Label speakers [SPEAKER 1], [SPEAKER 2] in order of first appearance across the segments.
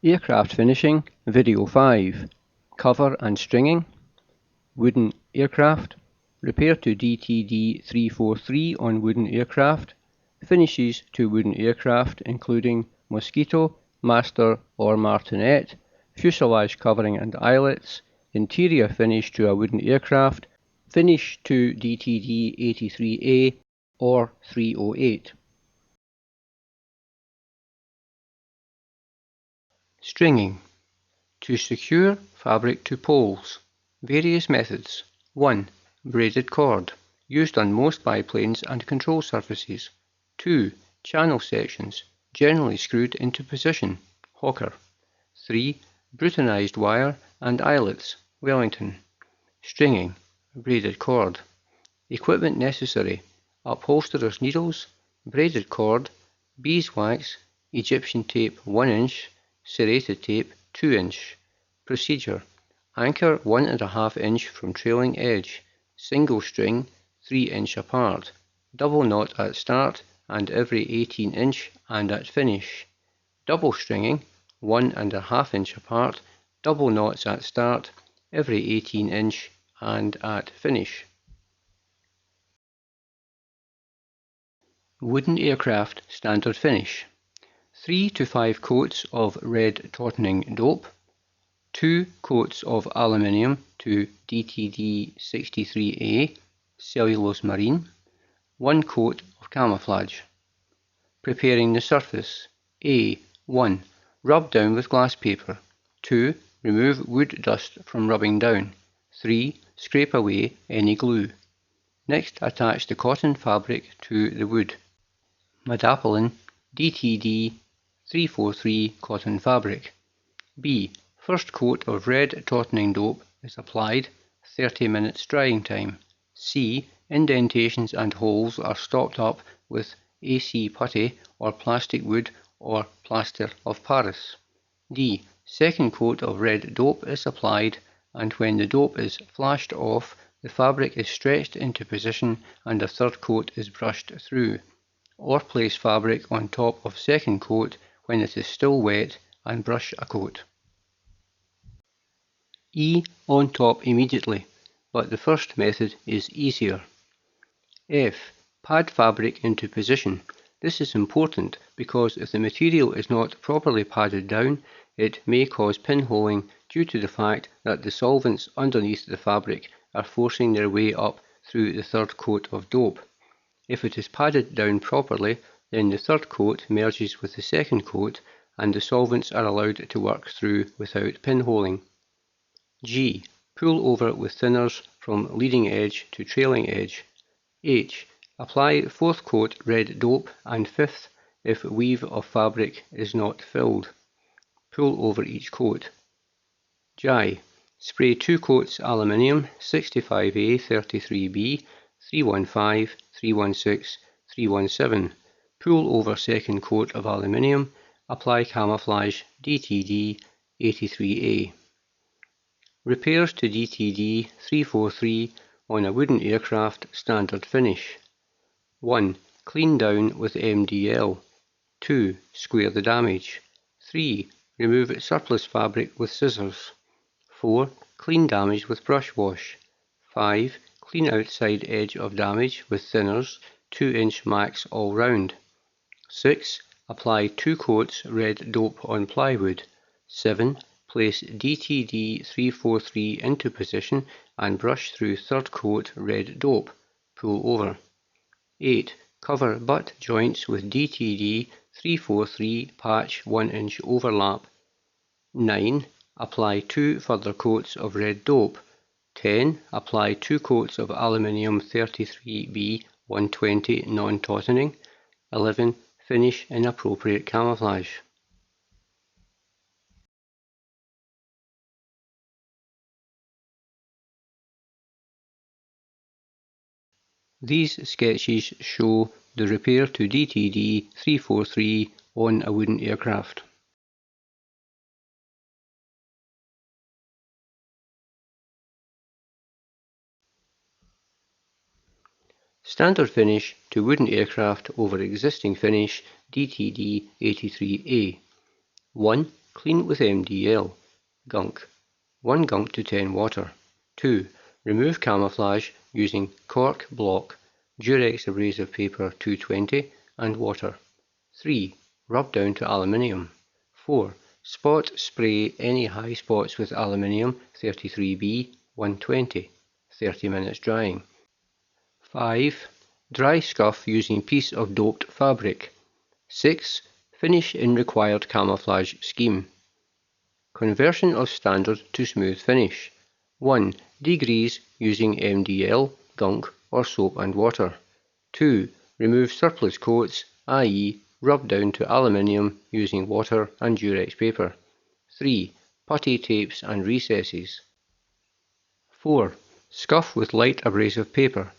[SPEAKER 1] Aircraft Finishing, Video 5, Cover and Stringing, Wooden Aircraft, Repair to DTD 343 on Wooden Aircraft, Finishes to Wooden Aircraft including Mosquito, Master or Martinette, Fuselage Covering and Eyelets, Interior Finish to a Wooden Aircraft, Finish to DTD 83A or 308. Stringing. To secure fabric to poles. Various methods. 1. Braided cord, used on most biplanes and control surfaces. 2. Channel sections, generally screwed into position. Hawker. 3. Brutonized wire and eyelets. Wellington. Stringing. Braided cord. Equipment necessary. Upholsterer's needles, braided cord, beeswax, Egyptian tape 1 inch, serrated tape 2 inch. Procedure. Anchor 1.5 inch from trailing edge. Single string 3 inch apart. Double knot at start and every 18 inch and at finish. Double stringing 1.5 inch apart. Double knots at start, every 18 inch and at finish. Wooden Aircraft Standard Finish. 3 to 5 coats of red tautening dope, 2 coats of aluminium to DTD 63A cellulose marine, 1 coat of camouflage. Preparing the surface. A. 1. Rub down with glass paper. 2. Remove wood dust from rubbing down. 3. Scrape away any glue. Next, attach the cotton fabric to the wood. Madapolin DTD 343 cotton fabric. B. First coat of red tautening dope is applied, 30 minutes drying time. C. Indentations and holes are stopped up with AC putty or plastic wood or plaster of Paris. D. Second coat of red dope is applied, and when the dope is flashed off, the fabric is stretched into position and a third coat is brushed through. Or place fabric on top of second coat when it is still wet and brush a coat. E. On top immediately, but the first method is easier. F. Pad fabric into position. This is important because if the material is not properly padded down, it may cause pinholing due to the fact that the solvents underneath the fabric are forcing their way up through the third coat of dope. If it is padded down properly, then the third coat merges with the second coat and the solvents are allowed to work through without pinholing. G. Pull over with thinners from leading edge to trailing edge. H. Apply fourth coat red dope and fifth if weave of fabric is not filled. Pull over each coat. J. Spray 2 coats aluminium 65A 33B 315, 316, 317. Pull over second coat of aluminium. Apply camouflage DTD 83A. Repairs to DTD 343 on a wooden aircraft standard finish. 1. Clean down with MDL. 2. Square the damage. 3. Remove surplus fabric with scissors. 4. Clean damage with brush wash. 5. Clean outside edge of damage with thinners, 2 inch max all round. 6. Apply 2 coats red dope on plywood. 7. Place DTD 343 into position and brush through third coat red dope. Pull over. 8. Cover butt joints with DTD 343 patch 1 inch overlap. 9. Apply 2 further coats of red dope. 10. Apply 2 coats of aluminium 33B 120 non-tautening. 11. Finish in appropriate camouflage. These sketches show the repair to DTD 343 on a wooden aircraft. Standard finish to wooden aircraft over existing finish DTD 83A. 1. Clean with MDL. Gunk. 1 gunk to 10 water. 2. Remove camouflage using cork block, Durex abrasive paper 220 and water. 3. Rub down to aluminium. 4. Spot spray any high spots with aluminium 33B 120. 30 minutes drying. 5. Dry scuff using piece of doped fabric. 6. Finish in required camouflage scheme. Conversion of standard to smooth finish. 1. Degrease using MDL, gunk or soap and water. 2. Remove surplus coats, i.e. rub down to aluminium using water and Durex paper. 3. Putty tapes and recesses. 4. Scuff with light abrasive paper.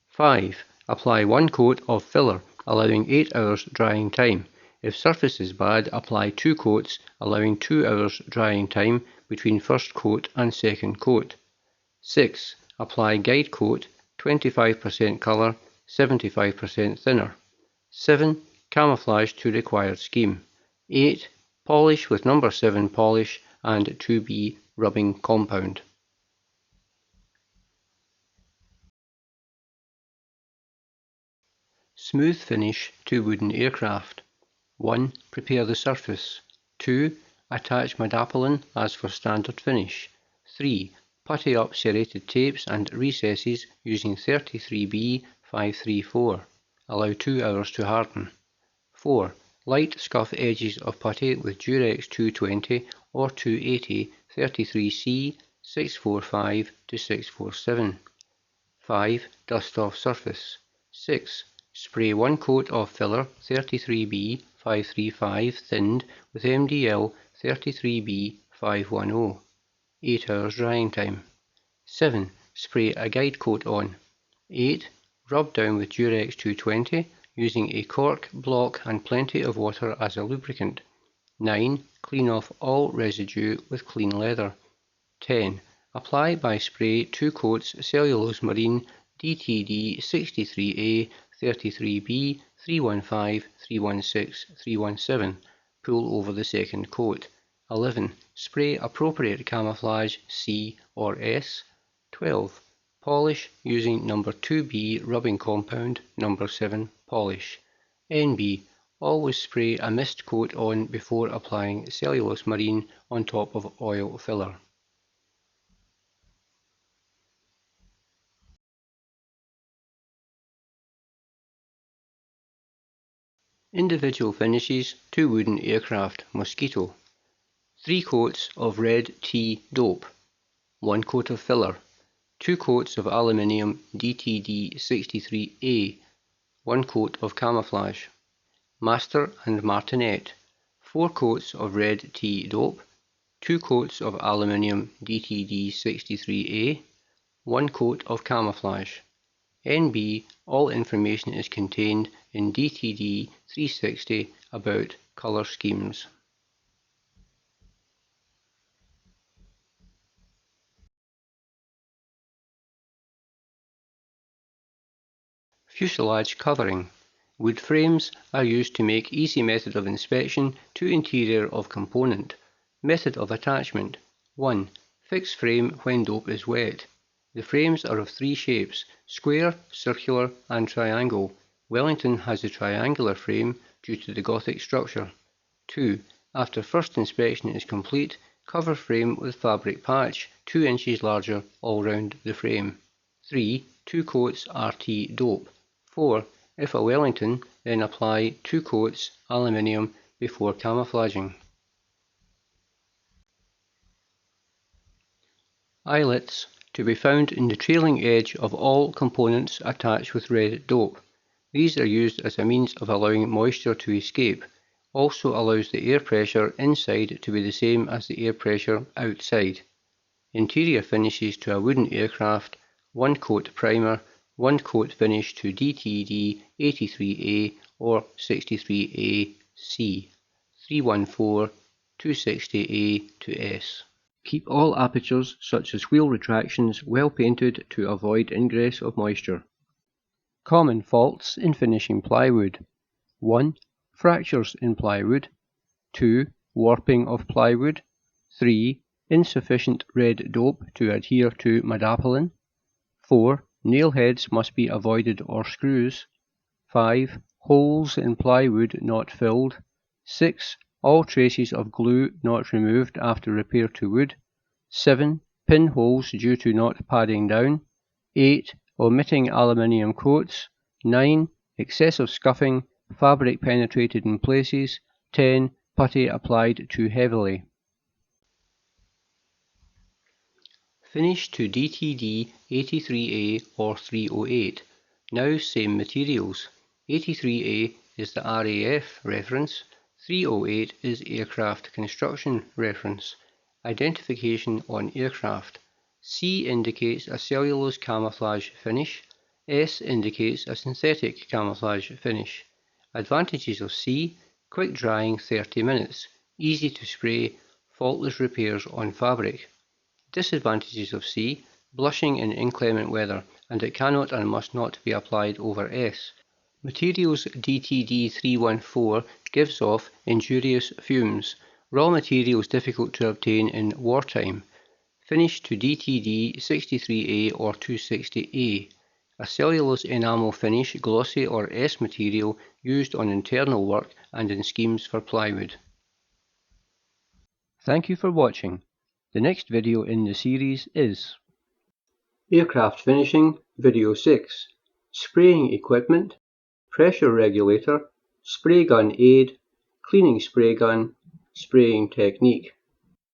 [SPEAKER 1] 5. Apply 1 coat of filler, allowing 8 hours drying time. If surface is bad, apply 2 coats, allowing 2 hours drying time between first coat and second coat. 6. Apply guide coat, 25% colour, 75% thinner. 7. Camouflage to required scheme. 8. Polish with number 7 polish and 2B rubbing compound. Smooth finish to wooden aircraft. 1. Prepare the surface. 2. Attach Madapolin as for standard finish. 3. Putty up serrated tapes and recesses using 33B 534. Allow 2 hours to harden. 4. Light scuff edges of putty with Durex 220 or 280 33C 645 to 647. 5. Dust off surface. 6. Spray 1 coat of filler 33B 535 thinned with MDL 33B 510. 8 hours drying time. 7. Spray a guide coat on. 8. Rub down with Durex 220 using a cork block and plenty of water as a lubricant. 9. Clean off all residue with clean leather. 10. Apply by spray 2 coats cellulose marine DTD 63A 33B 315 316 317. Pull over the second coat. 11. Spray appropriate camouflage C or S. 12. Polish using number 2B rubbing compound, number 7 polish. NB. Always spray a mist coat on before applying cellulose marine on top of oil filler. Individual finishes to wooden aircraft Mosquito. 3 coats of red tea dope. 1 coat of filler. 2 coats of aluminium DTD 63A. 1 coat of camouflage. Master and Martinette. 4 coats of red tea dope. 2 coats of aluminium DTD 63A. 1 coat of camouflage. NB. All information is contained in DTD 360 about colour schemes. Fuselage covering. Wood frames are used to make easy method of inspection to interior of component. Method of attachment. 1. Fix frame when dope is wet. The frames are of 3 shapes: square, circular and triangle. Wellington has a triangular frame due to the Gothic structure. 2. After first inspection is complete, cover frame with fabric patch 2 inches larger all round the frame. 3. 2 coats RT dope. 4. If a Wellington, then apply 2 coats aluminium before camouflaging. Eyelets, to be found in the trailing edge of all components attached with red dope. These are used as a means of allowing moisture to escape. Also allows the air pressure inside to be the same as the air pressure outside. Interior finishes to a wooden aircraft: 1 coat primer, 1 coat finish to DTD 83A or 63A C, 314 260A to S. Keep all apertures such as wheel retractions well painted to avoid ingress of moisture. Common faults in finishing plywood. 1. Fractures in plywood. 2. warping of plywood. 3. Insufficient red dope to adhere to madapolin. 4. Nail heads must be avoided or screws. 5. Holes in plywood not filled. 6. All traces of glue not removed after repair to wood. 7. Pinholes due to not padding down. 8. Omitting aluminium coats. 9. Excessive scuffing, fabric penetrated in places. 10. Putty applied too heavily. Finish to DTD 83A or 308. Now same materials. 83A is the R.A.F reference, 308 is aircraft construction reference. Identification on aircraft. C indicates a cellulose camouflage finish. S indicates a synthetic camouflage finish. Advantages of C: quick drying 30 minutes, easy to spray, faultless repairs on fabric. Disadvantages of C: blushing in inclement weather, and it cannot and must not be applied over S. Materials DTD 314 gives off injurious fumes. Raw materials difficult to obtain in wartime. Finish to DTD 63A or 260A. A cellulose enamel finish, glossy or S material used on internal work and in schemes for plywood. Thank you for watching. The next video in the series is Aircraft Finishing Video 6, Spraying Equipment, Pressure Regulator, Spray Gun Aid, Cleaning Spray Gun, Spraying Technique.